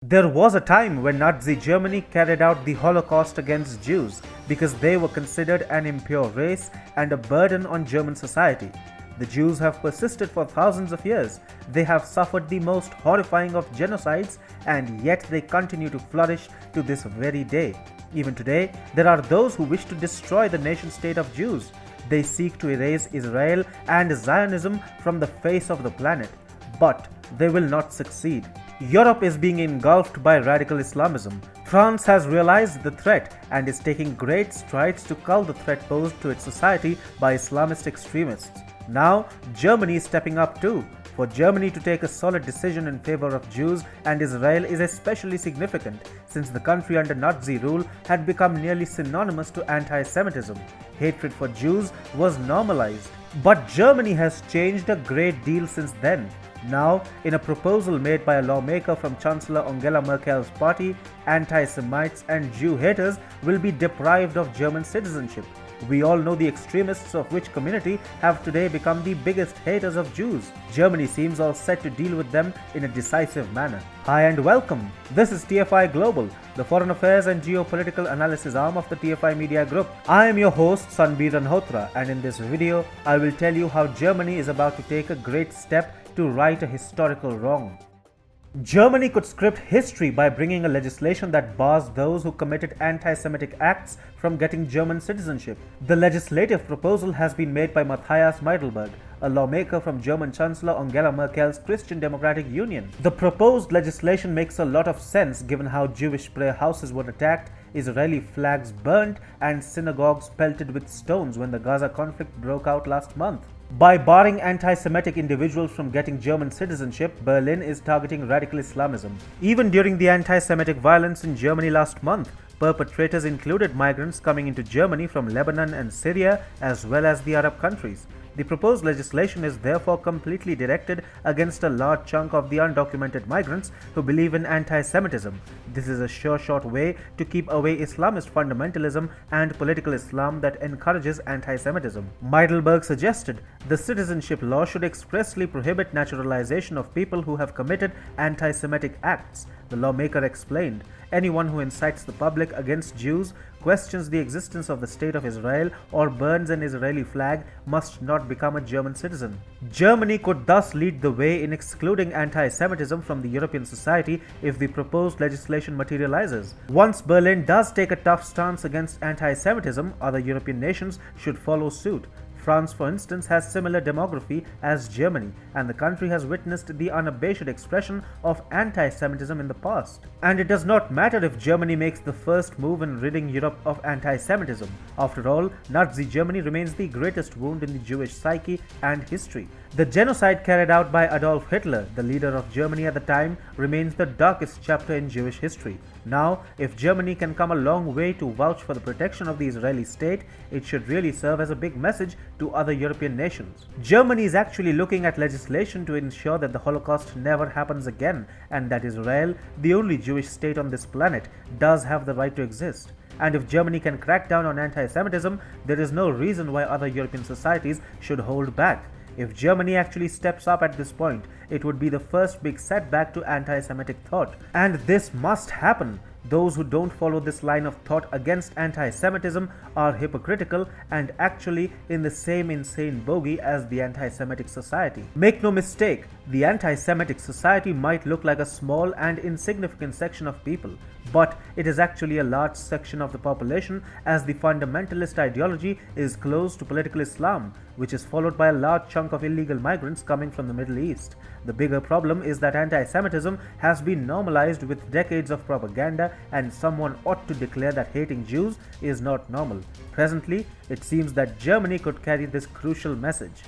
There was a time when Nazi Germany carried out the Holocaust against Jews because they were considered an impure race and a burden on German society. The Jews have persisted for thousands of years. They have suffered the most horrifying of genocides, and yet they continue to flourish to this very day. Even today, there are those who wish to destroy the nation-state of Jews. They seek to erase Israel and Zionism from the face of the planet, but they will not succeed. Europe is being engulfed by radical Islamism. France has realized the threat and is taking great strides to cull the threat posed to its society by Islamist extremists. Now, Germany is stepping up too. For Germany to take a solid decision in favor of Jews and Israel is especially significant, since the country under Nazi rule had become nearly synonymous to anti-Semitism. Hatred for Jews was normalized. But Germany has changed a great deal since then. Now, in a proposal made by a lawmaker from Chancellor Angela Merkel's party, anti-Semites and Jew haters will be deprived of German citizenship. We all know the extremists of which community have today become the biggest haters of Jews. Germany seems all set to deal with them in a decisive manner. Hi and welcome. This is TFI Global, the foreign affairs and geopolitical analysis arm of the TFI Media Group. I am your host Sanbir Ranhotra, and in this video I will tell you how Germany is about to take a great step to right a historical wrong. Germany could script history by bringing a legislation that bars those who committed anti-Semitic acts from getting German citizenship. The legislative proposal has been made by Matthias Meidelberg, a lawmaker from German Chancellor Angela Merkel's Christian Democratic Union. The proposed legislation makes a lot of sense given how Jewish prayer houses were attacked, Israeli flags burnt, and synagogues pelted with stones when the Gaza conflict broke out last month. By barring anti-Semitic individuals from getting German citizenship, Berlin is targeting radical Islamism. Even during the anti-Semitic violence in Germany last month, perpetrators included migrants coming into Germany from Lebanon and Syria, as well as the Arab countries. The proposed legislation is therefore completely directed against a large chunk of the undocumented migrants who believe in anti-Semitism. This is a sure shot way to keep away Islamist fundamentalism and political Islam that encourages anti-Semitism. Meidelberg suggested the citizenship law should expressly prohibit naturalization of people who have committed anti-Semitic acts. The lawmaker explained, anyone who incites the public against Jews, questions the existence of the State of Israel, or burns an Israeli flag must not become a German citizen. Germany could thus lead the way in excluding anti-Semitism from the European society if the proposed legislation materializes. Once Berlin does take a tough stance against anti-Semitism, other European nations should follow suit. France, for instance, has similar demography as Germany, and the country has witnessed the unabashed expression of anti-Semitism in the past. And it does not matter if Germany makes the first move in ridding Europe of anti-Semitism. After all, Nazi Germany remains the greatest wound in the Jewish psyche and history. The genocide carried out by Adolf Hitler, the leader of Germany at the time, remains the darkest chapter in Jewish history. Now, if Germany can come a long way to vouch for the protection of the Israeli state, it should really serve as a big message to other European nations. Germany is actually looking at legislation to ensure that the Holocaust never happens again, and that Israel, the only Jewish state on this planet, does have the right to exist. And if Germany can crack down on anti-Semitism, there is no reason why other European societies should hold back. If Germany actually steps up at this point, it would be the first big setback to anti-Semitic thought. And this must happen. Those who don't follow this line of thought against anti-Semitism are hypocritical and actually in the same insane bogey as the anti-Semitic society. Make no mistake, the anti-Semitic society might look like a small and insignificant section of people, but it is actually a large section of the population, as the fundamentalist ideology is close to political Islam, which is followed by a large chunk of illegal migrants coming from the Middle East. The bigger problem is that anti-Semitism has been normalized with decades of propaganda, and someone ought to declare that hating Jews is not normal. Presently, it seems that Germany could carry this crucial message.